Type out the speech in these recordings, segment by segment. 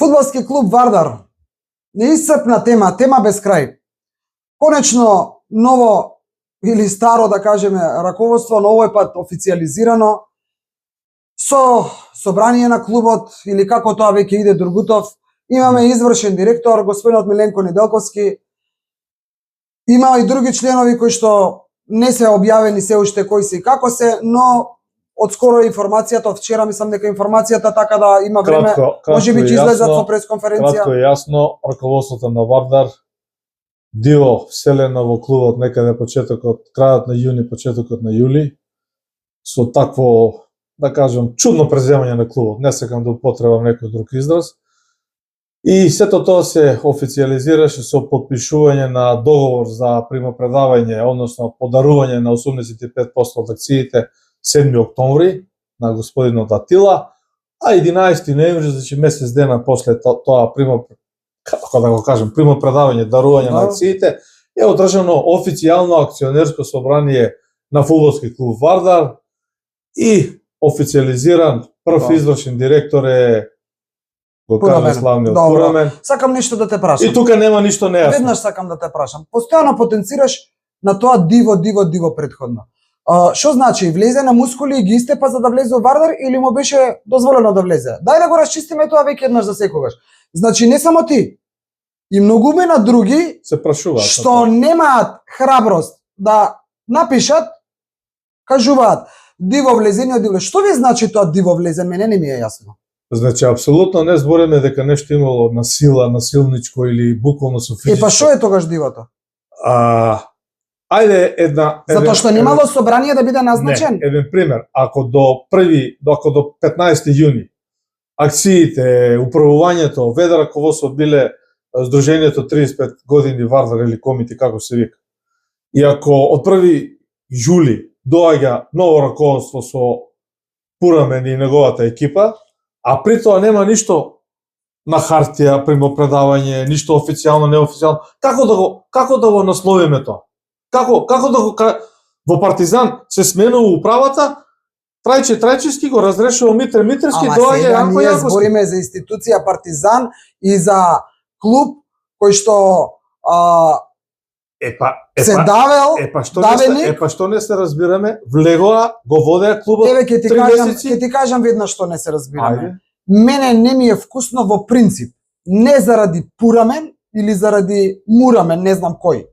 Фудбалски клуб Вардар. Неисцрпна тема, тема без крај. Конечно, ново или старо, да кажеме, раководство, но овој пат официјализирано, со собрание на клубот, или како тоа веќе иде Другутов, имаме извршен директор, господинот Миленко Неделковски, има и други членови кои што не се објавени се уште кои се и како се, но одскоро информацијата, од вчера мислам дека информацијата, така да има време, може би ќе излезат со пресконференција. Кратко и јасно, раководството на Вардар диво вселено во клубот некаде почетокот, крајот на јуни, почетокот на јули, со такво, да кажам, чудно преземање на клубот, не сакам да употребам некој друг израз. И сето тоа се официјализираше со потпишување на договор за примопредавање, односно подарување на 85% од акциите 7 октомври на господинот Атила, а 11 ноември, значи месец дена после тоа како да го кажем, примопредавање, дарување на акциите, е одржано официјално акционерско собрание на фудбалски клуб Вардар и официјализиран прв извршен директор е го кажа славниот Пурамен. Сакам нешто да те прашам. И тука нема ништо нејасно. Веднаш сакам да те прашам. Постојано потенцираш на тоа диво претходно. Што значи, влезе на мускули и ги истепа за да влезе во Вардар или му беше дозволено да влезе? Дај да го расчистиме тоа веќе еднаш за секогаш. Значи не само ти, и многумина други се прашуваат што немаат храброст да напишат, кажуваат диво влезение, диво. Што ви значи тоа диво влезен? Мене не ми е јасно. Значи апсолутно не збориме дека нешто имало насилничко или буквално со физичко. Па што е тогаш дивото? Ајде затоа што немало собрание да биде назначен. Не, еден пример, ако до 15 јуни акциите, управувањето, веде раководство биле Сдруженијето 35 години Вардар или комити, како се вика. И ако од 1 јули доаѓа ново раководство со Пурамен и неговата екипа, а при тоа нема ништо на хартија, примопредавање, ништо официјално, неофицијално, како да го насловиме тоа? Како да го во Партизан се сменува управата, Трајчевски го разрешува Митре Митрески, доаѓа Јанко Јанковски. Ние збориме за институција Партизан и за клуб кој што се давел, што не се разбираме, влегоа, го водеа клубот 3 месеци. Ќе ти кажам веднаш што не се разбираме. Мене не ми е вкусно во принцип, не заради Пурамен или заради Мурамен, не знам кој.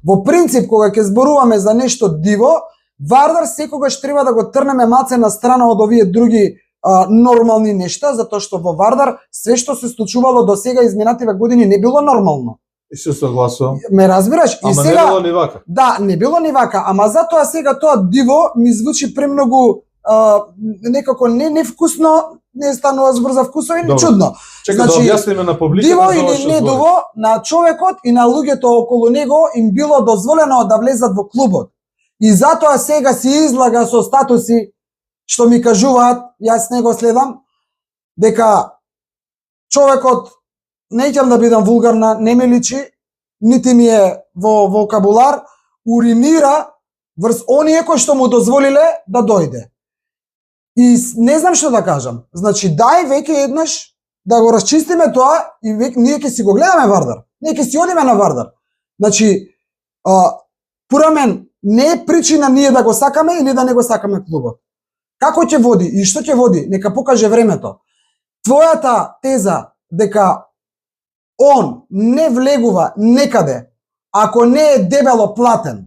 Во принцип, кога ќе зборуваме за нешто диво, Вардар секогаш треба да го трнеме малце на страна од овие други нормални нешта, затоа што во Вардар све што се случувало до сега изминативе години не било нормално. И се согласувам. Ме разбираш? Ама сега не било ни вака. Да, не било ни вака, ама затоа сега тоа диво ми звучи премногу некако невкусно, не станува збор за вкусови, ни чудно. Чека да објасниме на публиката. Диво или не диво, на човекот и на луѓето околу него им било дозволено да влезат во клубот. И затоа сега си излага со статуси, што ми кажуваат, јас не го следам, дека човекот, не ќам да бидам вулгарна, не ме личи, нити ми е во вокабулар, уринира врз оние кои што му дозволиле да дојде. И не знам што да кажам. Значи, дај веќе еднаш да го расчистиме тоа и ние ќе си го гледаме Вардар. Ние ќе си одиме на Вардар. Значи, Пурамен не е причина ние да го сакаме или да не го сакаме клубот. Како ќе води и што ќе води, нека покаже времето. Твојата теза дека он не влегува некаде, ако не е дебело платен,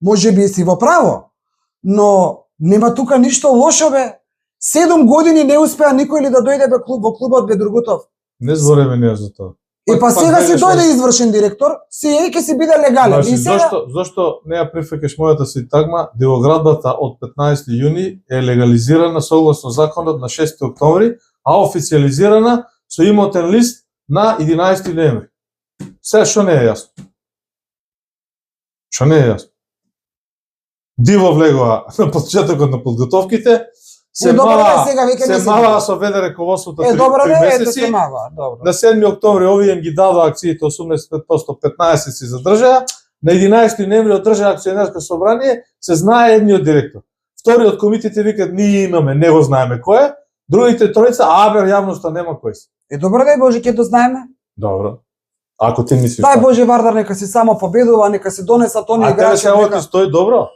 може би си во право, но нема тука ништо лошо бе. 7 години не успеа никој ли да дојде во клубот бе Другутов. Не збориме ние за тоа. Па сега си дојде извршен директор, ќе си биде легален. Значи, зошто не ја прифаќаш мојата синтагма? Дивоградбата од 15 јуни е легализирана согласно законот на 6 октомври, а официјализирана со имотен лист на 11 ноември. Сега што не е јасно? Што не е јасно? Диво влегува на почетокот на подготовките, се мава со веде раководството 3 месеци. На 7 октомври овие им ги дадоа акциите 85%, 15 си задржаа. На 11 ноември одржаа акционерско собрание, се знае едниот директор. Вториот комитет викат ние имаме, не го знаеме кој е. Другите тројца, јавноста нема кој се. Добро, дај Боже, ќе дознаеме. Добро. Ако ти мислиш Дај така. Боже Вардар нека си само победува, нека се донесат оние А тебе играчи. сега ти стои добро?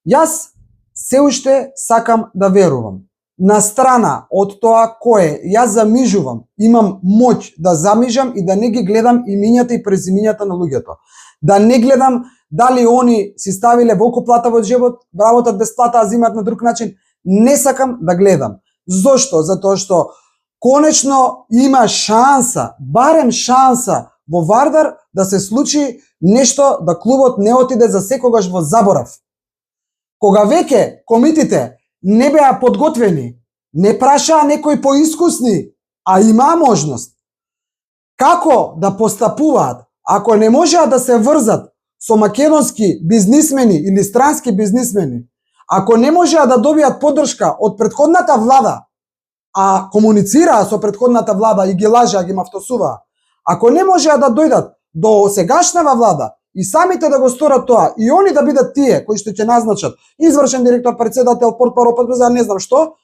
Јас се уште сакам да верувам. На страна од тоа кое јас замижувам, имам моќ да замижам и да не ги гледам имињата и презимињата на луѓето. Да не гледам дали они си ставиле волку плата во джебот, работат без плата, а зимат на друг начин. Не сакам да гледам. Зошто? Затоа што конечно има шанса, барем шанса во Вардар да се случи нешто, да клубот не отиде за секогаш во заборав. Кога веќе комитите не беа подготвени, не прашаа некои поискусни, а имаа можност како да постапуваат, ако не можеа да се врзат со македонски бизнисмени или странски бизнисмени, ако не можеа да добијат поддршка од претходната влада, а комуницираа со претходната влада и ги лажаа, ги мафтосуваа, ако не можеа да дојдат до сегашнава влада и самите да го сторат тоа, и они да бидат тие кои што ќе назначат извршен директор, председател, портпарол, подпредседател, не знам што,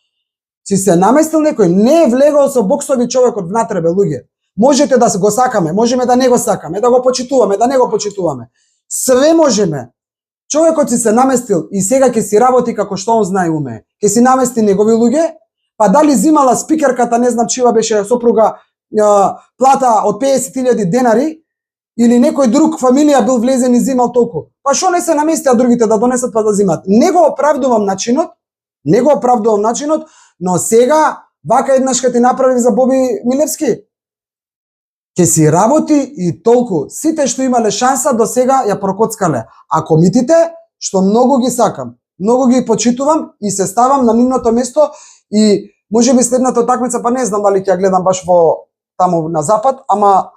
си се наместил некој, не е влегол со боксови човекот внатре, бе луѓе. Можете да го сакаме, можеме да не го сакаме, да го почитуваме, да не го почитуваме. Све можеме. Човекот си се наместил и сега ќе си работи како што он знае и умее. Ќе си намести негови луѓе, па дали зимала спикерката, не знам чива беше сопруга, плата од 50.000 денари, или некој друг фамилија бил влезен и зимал толку. Па што не се наместија другите да донесат па да зимат? Не го оправдувам начинот, но сега вака еднаш кога ти направи за Боби Милевски, ќе си работи и толку. Сите што имале шанса до сега ја прокоцкале. А комитите, што многу ги сакам, многу ги почитувам и се ставам на нивното место и можеби следната утакмица, па не знам дали ќе ја гледам баш во таму на запад, ама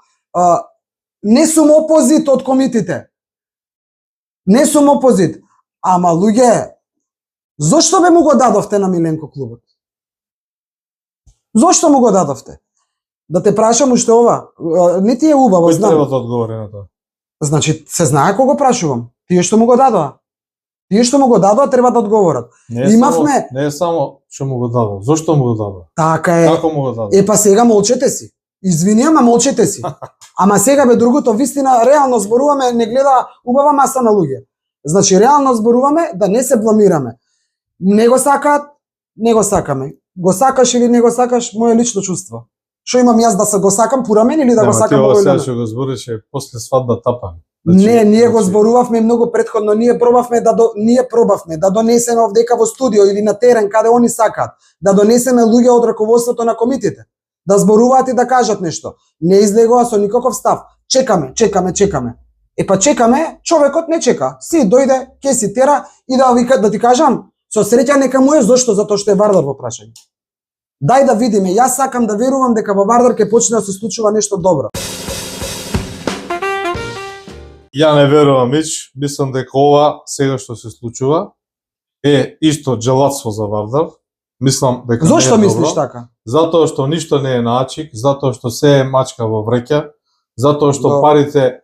не сум опозит од комитите. Не сум опозит. Ама луѓе, зошто бе му го дадовте на Миленко клубот? Зошто му го дадовте? Да те прашам уште ова, не ти е убаво, Кој знам. треба да одговори на тоа? Значи, се знае кога прашувам. Тие што му го дадоа. Треба да одговорат. Не е само што му го дадоа. Зошто му го дадоа? Така е. Како му го дадоа? Па сега молчете си. Извини, ама молчете си. Ама сега бе другото, вистина, реално зборуваме, не гледа убава маса на луѓе. Значи, реално зборуваме да не се бламираме. Не го сакаат, не го сакаме. Го сакаш или не го сакаш, моје лично чувство. Што имам јас да се го сакам пура мен или да го сакам овој овој? Сега што го збореше после свадба тапан. Не, ние го зборувавме многу претходно, ние пробавме да донесеме овдека во студио или на терен каде они сакаат, да донесеме луѓе од раководството на комитите, да зборуваат и да кажат нешто. Не излегува со никаков став. Чекаме. Па чекаме, човекот не чека. Си дојде, ке си тера и да ти кажам, со среќа нека му е, зошто? Затоа што е Вардар во прашање. Дај да видиме, јас сакам да верувам дека во Вардар ќе почне да се случува нешто добро. Ја не верувам ич, мислам дека ова сега што се случува е исто джелатство за Вардар. Мислам дека Зошто не е мислиш добро. така? Затоа што ништо не е наачик, затоа што се е мачка во вреќа, затоа што Добро. парите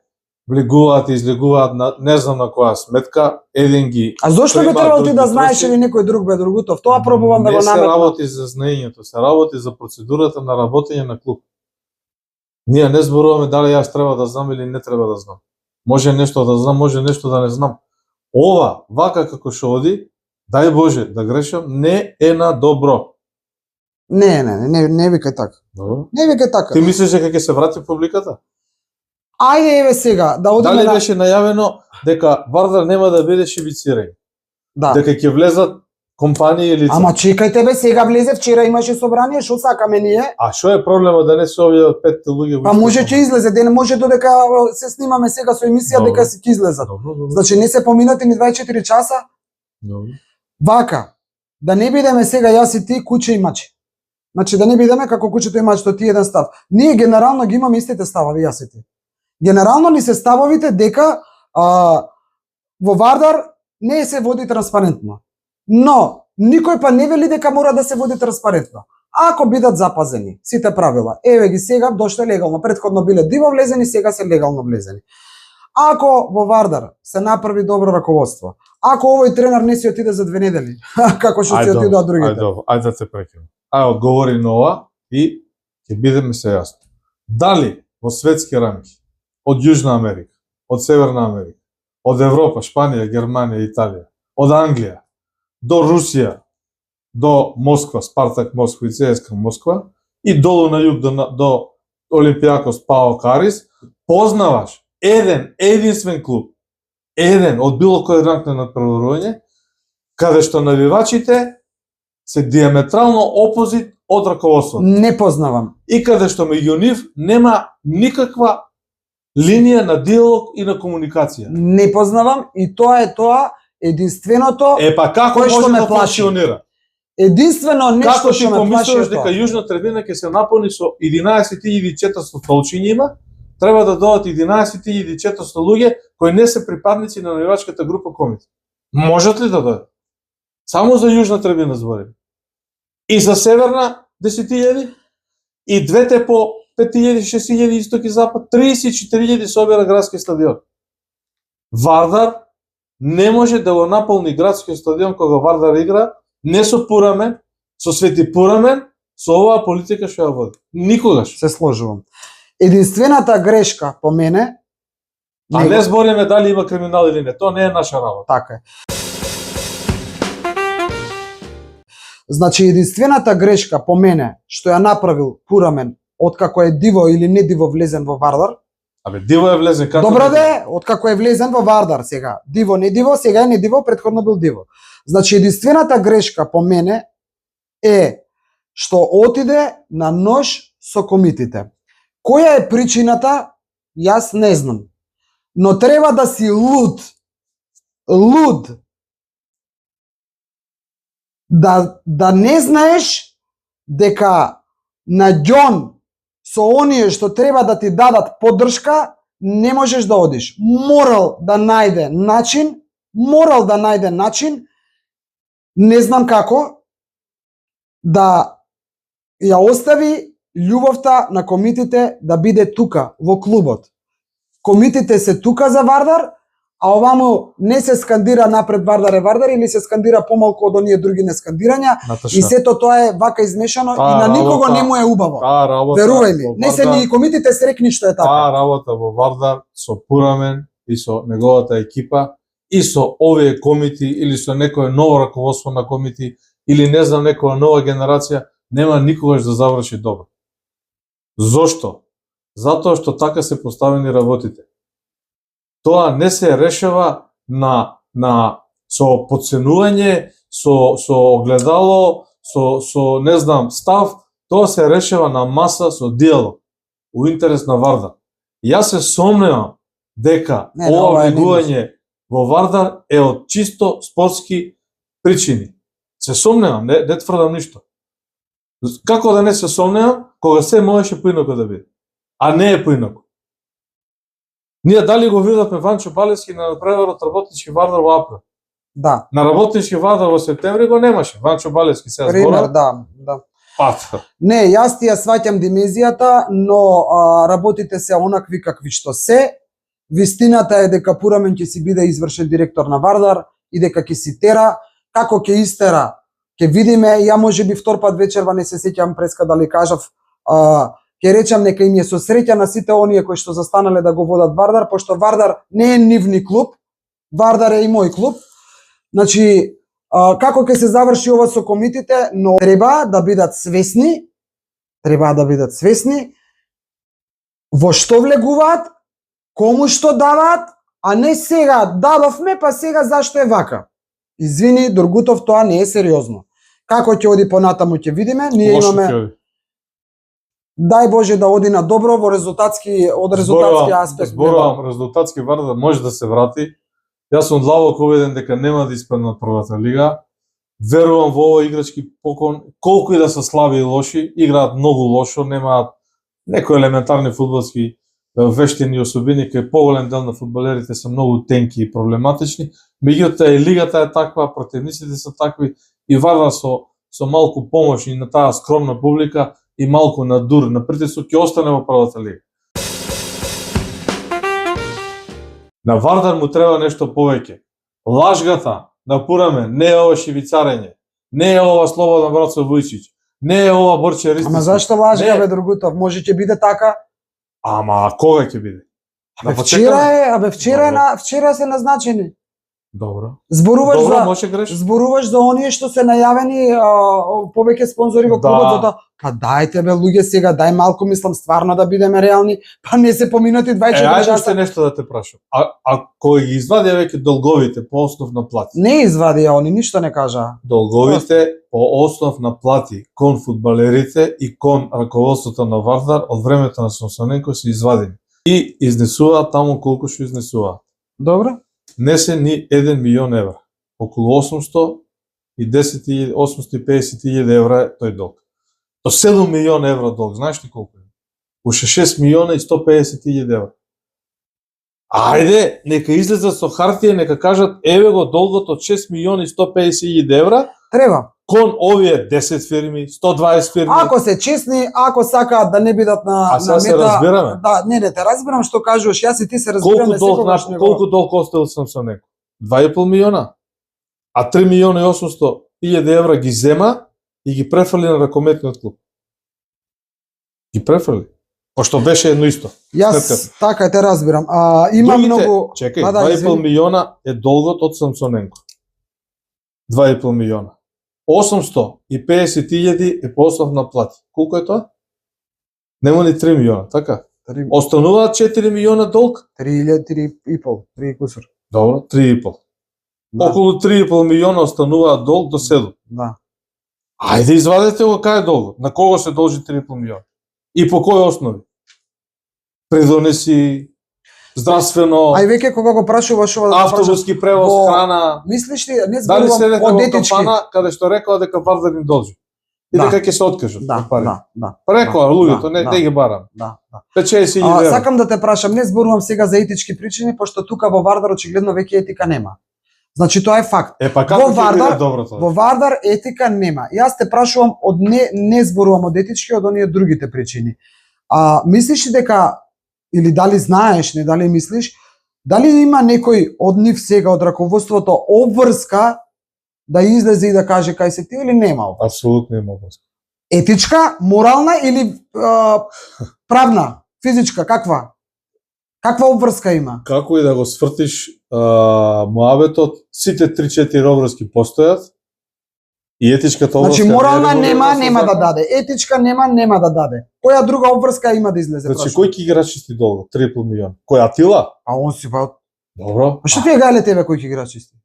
влегуваат и излегуваат на не знам на која сметка, еден ги. А зошто тој би има требало ти други да знаеш троши. или некој друг бе другото? Тоа пробувам да го Не се наметнам. работи за знаењето, се работи за процедурата на работење на клуб. Ние не зборуваме дали јас треба да знам или не треба да знам. Може нешто да знам, може нешто да не знам. Ова, вака како што оди, дај Боже да грешам, не е на добро. Не викај така. Добро. Не викај така. Ти мислиш дека ќе се врати публиката? Ајде еве сега да одиме Дали на беше најавено дека Вардар нема да биде шибицирање? да. Дека ќе влезат компании и лица? Ама чекајте бе, сега влезе, вчера имаше собрание, што сакаме ние? А што е проблема да не се објават 5 луѓе во Па исто може време? ќе излезе, не може додека се снимаме сега со емисија Добро. дека си ќе излезат. Добро. Значи не се поминати ни 24 часа. Добро. Вака, да не бидеме сега јас и ти куче и маче. Значи да не бидеме како кучето и мачето, ти еден став. Ние генерално ги имаме истите ставови, јас и ти. Генерално ни се ставовите дека во Вардар не се води транспарентно. Но никој па не вели дека мора да се води транспарентно. Ако бидат запазени сите правила, еве ги сега дошле легално, претходно биле диво влезени, сега се легално влезени. Ако во Вардар се направи добро раководство, ако овој тренер не си отиде за 2 недели, како што си отидоа другите. Ајде да те прекинам. Ајде одговори на ова и ќе бидеме се јасни. Дали во светски рамки од Јужна Америка, од Северна Америка, од Европа, Шпанија, Германија, Италија, од Англија до Русија, до Москва, Спартак Москва и ЦСКА Москва и долу на југ до Олимпијакос Пао Карис, познаваш единствен клуб, од било кој ранг на надпреварување, каде што навивачите се диаметрално опозит од раководството. Не познавам. И каде што меѓу нив нема никаква линија на диалог и на комуникација. Не познавам и тоа е единственото Па како кој што може ме да плаши. функционира? Единствено нешто Како ти што ме плаши помислуваш е дека тоа. Јужна Требина ќе се наполни со 11.400 столчиња има, треба да додат 11.400 луѓе кои не се припадници на навивачката група Комит. Можат ли да додат? Само за Јужна Требина зборим. И за Северна 10.000, и двете по 5.000, 6.000 исток и запад, 34.000 собира градски стадион. Вардар не може да го наполни градскиот стадион кога Вардар игра, не со Пурамен, со Свети Пурамен, со оваа политика што ја води. Никогаш. Се сложувам. Единствената грешка по мене, А не збориме дали има криминал или не, тоа не е наша работа. така е. Значи единствената грешка по мене што ја направил Пурамен откако е диво или не диво влезен во Вардар. Абе, диво е влезен како. Добро де, откако е влезен во Вардар сега. Диво не диво, сега е не диво, претходно бил диво. Значи единствената грешка по мене е што отиде на нож со комитите. Која е причината? Јас не знам. Но треба да си луд. Луд. Да не знаеш дека на ѓон со оние што треба да ти дадат поддршка, не можеш да одиш. Морал да најде начин, не знам како, да ја остави љубовта на комитите да биде тука, во клубот. Комитите се тука за Вардар, а овамо не се скандира напред Вардар е Вардар или се скандира помалку од оние други нескандирања. Наташа, И сето тоа е вака измешано и на никого не му е убаво. Таа работа. Верувај ми, не се ни комитите срекни што е така. Таа работа во Вардар со Пурамен и со неговата екипа и со овие комити или со некое ново раководство на комити или не знам некоја нова генерација нема никогаш да заврши добро. Зошто? Затоа што така се поставени работите. Тоа не се решава со подценување, со огледало, со не знам став, тоа се решава на маса со диалог у интерес на Вардар. Јас се сомневам дека ова влегување во Вардар е од чисто спортски причини. Се сомневам, не тврдам ништо. Како да не се сомневам кога се можеше поинаку да биде, а не е поинаку. Ние дали го видовме Ванчо Балевски на преварот работнички Вардар во април? Да. На работнички Вардар во септември го немаше. Ванчо Балевски сега збора. Пример, да. Не, јас ти ја сваќам dimenzијата, но работите се онакви какви што се. Вистината е дека Пурамен ќе си биде извршен директор на Вардар и дека ќе си тера. Како ќе истера, ќе видиме. Ја можеби втор пат вечерва не се сеќам преска дали кажав, ќе речам нека им е со среќа на сите оние кои што застанале да го водат Вардар, пошто Вардар не е нивни клуб, Вардар е и мој клуб. Значи, како ќе се заврши ова со комитите, но треба да бидат свесни во што влегуваат, кому што даваат, а не сега дадовме, па сега зашто е вака. Извини, Дургутов, тоа не е сериозно. Како ќе оди понатаму ќе видиме, ние имаме. Дај Боже да оди на добро од резултатски аспект. Зборувам, резултатски Вардар може да се врати. Јас сум длабоко убеден дека нема да испадне од првата лига. Верувам во овој играчки покон, колку и да се слаби и лоши, играат многу лошо, немаат некои елементарни фудбалски вештини особини, кај поголем дел на фудбалерите се многу тенки и проблематични. Меѓутоа и лигата е таква, противниците се такви и Вардар со малку помош и на таа скромна публика и малку надур на притисок ќе остане во првата лига. На Вардар му треба нешто повеќе. Лажгата на Пураме не е ова шивицарење, не е ова Слободан Братсо Вујчич, не е ова Борче Ристички. Ама зашто лажга Не. бе Другутов? Може ќе биде така? Ама кога ќе биде? Абе Да вчера почекаме. е, абе вчера е Добро. вчера се назначени. Добро. Зборуваш Добро, за може греш. зборуваш за оние што се најавени повеќе спонзори во Да. клубот, затоа па дајте бе луѓе сега, дај малку мислам стварно да бидеме реални, па не се поминати 24 Ајде уште часа. нешто да те прашам. Ако ги извади веќе долговите по основ на плати, Не извадија они, ништо не кажаа. долговите по основ на плати кон фудбалерите и кон раководството на Вардар од времето на Сонсоненко се извадени. И изнесуваат таму колку што изнесуваат. Добро? Не се ни 1 милион евра. Околу 850.000 евра е тој долг. До 7 милион евра долг, знаеш ли колку е? Уште 6 милиона и 150.000 евра. Ајде, нека излезат со хартија, нека кажат еве го долгот од 6 милиона и 150.000 евра Треба. кон овие 10 фирми, 120 фирми. Ако се честни, ако сакаат да не бидат на А сега на се разбираме. Да, не, те разбирам што кажуваш, јас и ти се разбираме Колку долг, секогаш него. колку долг оставил сам со него? 2,5 милиона. А 3 милиона и 800.000 евра ги зема и ги префрли на ракометниот клуб. Ги префрли. Пошто беше едно исто. Јас Сметката. така те разбирам. Има Другите, многу Чекај, Да, да, 2,5 извини. милиона е долгот од Самсоненко. 2,5 милиона. 850.000 е по основ на плати. Колку е тоа? Нема ни 3 милиона, така? 3 Остануваат 4 милиона долг? 3,5, 3 кусур. Добро, 3,5. Да, Околу 3,5 милиона остануваат долг до 7. да. Ајде извадете го кај е долгот. На кого се должи 3,5 милиона? И по кои основи? Придонеси, здравствено, Ај веќе кога го прашуваш ова да те прашам, автобуски превоз, во- храна. мислиш ли, не Дали зборувам седете од во етички? кампана каде што рекоа дека Вардар им должи? И Да. дека ќе се откажат Да, од пари. да. Па рекоа луѓето, да, не, да. не ги барам. Да, да. 50.000 евра. Сакам да те прашам, не зборувам сега за етички причини, пошто тука во Вардар очигледно веќе етика нема. Значи тоа е факт. Па како Во ќе Вардар- биде добро тоа? Во Вардар етика нема. Јас те прашувам од не зборувам од етички, од оние другите причини. Мислиш ли дека или дали знаеш, не дали мислиш, дали има некој од нив сега од раководството обврска да излезе и да каже кај се ти или нема? Апсолутно има врска. Етичка, морална или правна, физичка, каква? Каква обврска има? Како и да го свртиш муабетот, сите 3-4 обврски постојат и етичката обврска Значи морална не е регулирана нема со да закон. даде, етичка нема да даде. Која друга обврска има да излезе? Значи прашувам? кој ќе ги рачисти долго? 3,5 милиона. Кој Атила? А он си па. Добро. А што ти е гајле тебе кој ќе ги рачисти?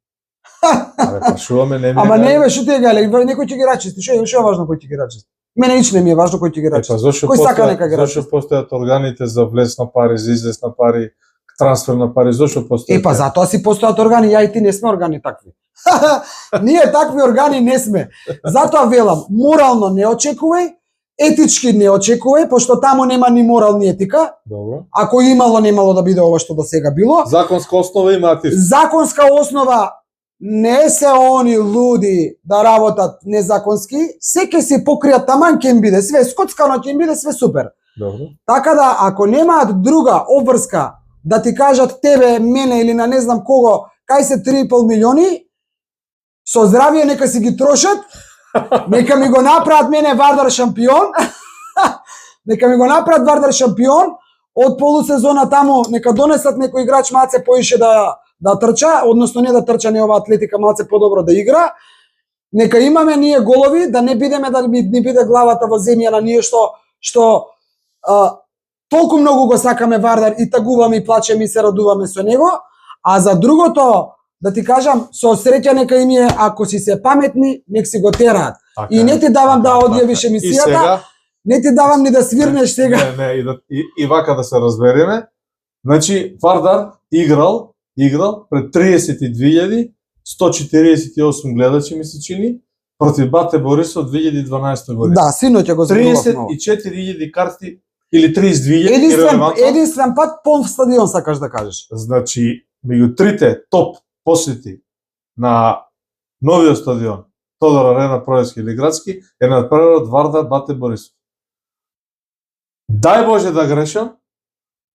Абе, прашуваме, не ми. Ама не бе, што ти е гајле, некој ќе ги рачисти. Што е важно кој ќе ги рачисти? Мене лично не ми е важно кој ќе ги Па рачисти. зошто Кој сака нека ги зошто рачисти? постојат органите за влез на пари, за излез на пари, трансфер на пари, зошто постојат? Па затоа си постојат органи, ја и ти не сме органи такви. Ние такви органи не сме. Затоа велам, морално не очекувај, етички не очекувај, пошто таму нема ни морал ни етика. Добро. Ако имало, немало да биде ова што до сега било. Законска основа има ти. Законска основа не се они луди да работат незаконски, се ќе се покријат таман ќе им биде све скоцкано, ќе им биде све супер. Добро. Така да ако немаат друга обврска да ти кажат тебе, мене или на не знам кого, кај се 3,5 милиони, со здравие нека си ги трошат, нека ми го направат мене Вардар шампион, нека ми го направат Вардар шампион, од полусезона таму нека донесат некој играч малце поише да трча, односно не да трча, не ова атлетика малце подобро да игра. Нека имаме ние голови, да не бидеме да ни биде главата во земја на ние што толку многу го сакаме Вардар и тагуваме и плачеме и се радуваме со него, а за другото да ти кажам, со среќа нека им е, ако си се паметни, нек си го тераат. Така И не ти давам да така, одјавиш така. И емисијата, сега, не ти давам ни да свирнеш сега. не, и вака да се разбереме. Значи, Вардар играл пред 32.148 гледачи, ми се чини, против Бате Борисов 2012 година. Да, синоќа го зборувавме. 34.000 карти или 32.000 ирелевантно. Единствен пат пол стадион сакаш да кажеш. Значи, меѓу трите топ посети на новиот стадион, Тодор Арена, Пројевски или Градски, е надпреварот Вардар Бате Борисов. Дај Боже да грешам,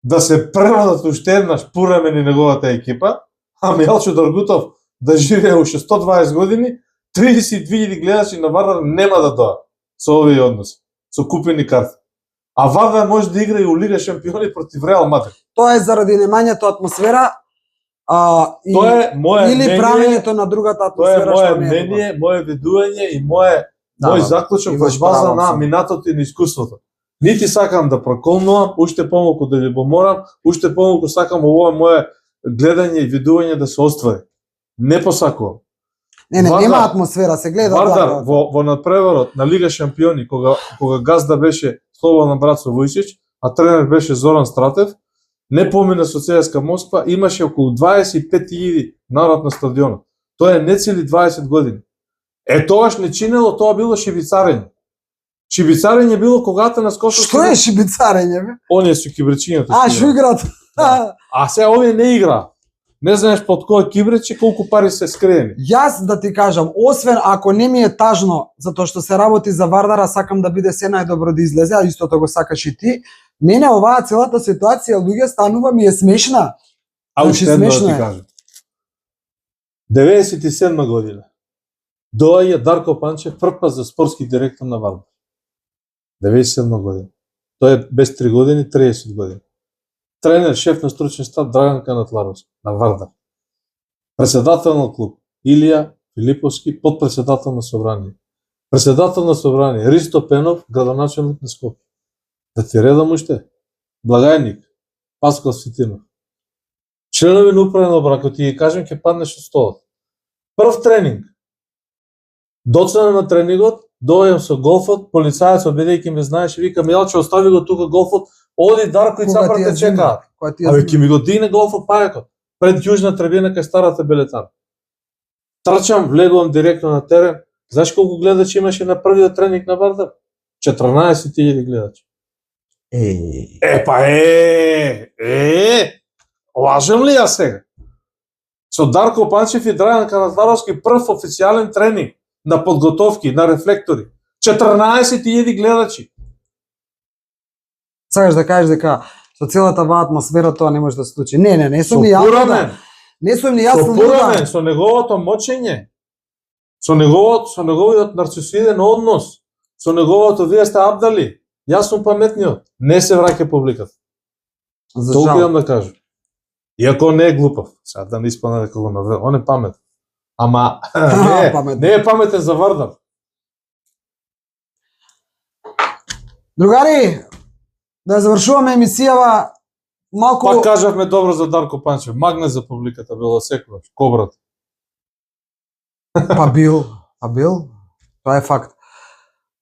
да се преводат уште еднаш Пуремен и неговата екипа, а Мијалчо Дргутов да живее уште 120 години, 32.000 гледачи на Вардар нема да доа со овие односи, со купени карти. А Вардар може да игра и у Лига шампиони против Реал Мадрид. Тоа е заради немањето атмосфера, Тоа е моје или мнение, правењето на другата тоа е атмосфера моје што не е добра. мнение, моје видување и мој Да, заклучок имаш во база право, на апсолутно. минатото и на искуството. Нити сакам да проколнувам, уште помалку да љубоморам, уште помалку сакам ово моје гледање и видување да се оствари. Не посакувам. Не, Вардар- нема атмосфера, се гледа Вардар така. во надпреварот на Лига шампиони, кога газда беше Слободан Братсо Војчич, а тренер беше Зоран Стратев, не помина со ЦСКА Москва, имаше околу 25.000 народ на стадионот. Тоа е не цели 20 години. Тогаш не чинело, тоа било шибицарење. Шибицарење било когато на скоса... Што е шибицарење, бе? Оние со кибречињата. Што играат? А се овие не игра. Не знаеш под кој кибрече колку пари се скриени. Јас да ти кажам, освен ако не ми е тажно затоа што се работи за Вардара, сакам да биде се најдобро да излезе, а истото го сакаш и ти. Мене оваа целата ситуација, луѓе, станува ми е смешна. А Значи, уште едно да смешно ти е. кажам. 97 година. Доаѓа Дарко Панчев прв пат за спортски директор на Вардар. 97 година. Тој е без 3 години, 30 години. Тренер, шеф на стручен штаб Драган Канатларовски на Вардар. Председател на клуб Илија Филиповски, подпредседател на собрание. Председател на собрание Ристо Пенов, градоначелник на Скопје. Да ти редам уште. Благајник Паскал Светинов. Членови на управен одбор, ако ти ги кажем, ќе паднеш од столот. Прв тренинг. Доцна на тренингот, доаѓам со голфот, полицајецот бидејќи ме знаеше, вика Милче, остави го тука голфот, оди Дарко и цапрате чекаат. Абе ќе ми го дигне голфот пајакот пред јужна трибина кај старата белетар. Трчам, влегувам директно на терен. Знаеш колку гледачи имаше на првиот тренинг на Вардар? 14.000 гледачи. Лажем ли јас сега? Со Дарко Панчев и Драган Канатларовски прв официјален тренинг на подготовки, на рефлектори. 14.000 гледачи. Сакаш да кажеш дека со целата ваа атмосфера тоа не може да се случи. Не Со сум ни јас. Пурамен, Не сум ни јас. со Пурамен, со неговото мочење, со неговиот нарцисоиден однос, со неговото вие сте абдали. Јас сум паметниот. Не се враќа публиката. За Толку жал. имам да кажам. Иако не е глупав, сега да не испадне дека го навред, он е паметен. Ама паметен. не е паметен за Вардар. Другари, да завршуваме емисијава малку. Пак кажавме добро за Дарко Панчев. Магне за публиката било секојаш. Кобрат. Па бил. Тоа е факт.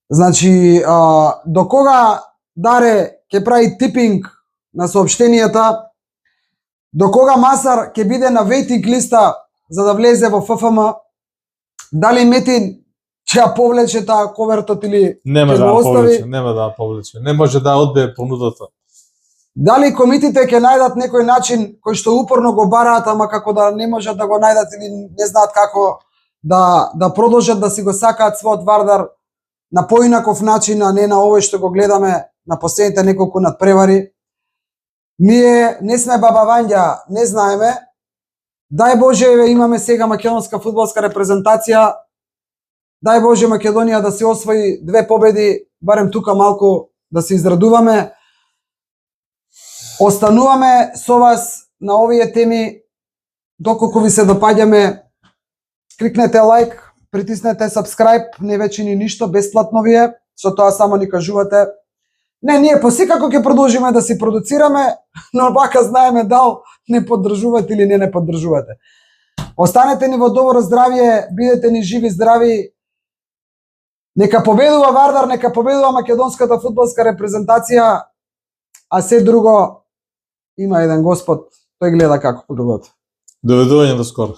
Значи, до кога Даре ќе прави типинг на соопштенијата, до кога Масар ќе биде на вейтинг листа за да влезе во ФФМ, дали Метин ќе ја повлече таа ковертот или Нема ќе да го ја остави? повлече, нема да ја повлече. Не може да ја одбие понудата. Дали комитите ќе најдат некој начин кој што упорно го бараат, ама како да не можат да го најдат или не знаат како да продолжат да си го сакаат својот Вардар на поинаков начин, а не на овој што го гледаме на последните неколку надпревари. Ние не сме баба Вања, не знаеме. Дај Боже, имаме сега македонска фудбалска репрезентација. Дај Боже Македонија да се освои 2 победи, барем тука малку да се израдуваме. Остануваме со вас на овие теми. Доколку ви се допаѓаме, кликнете лайк, притиснете subscribe, не вече ни ништо, бесплатно ви е, со тоа само ни кажувате. Не, ние посекако ќе продолжиме да си продуцираме, но бака знаеме дал не поддржувате или не поддржувате. Останете ни во добро здравје, бидете ни живи, здрави. Нека победува Вардар, нека победува македонската фудбалска репрезентација, а се друго има еден Господ, тој гледа како другото. Доведување до скоро.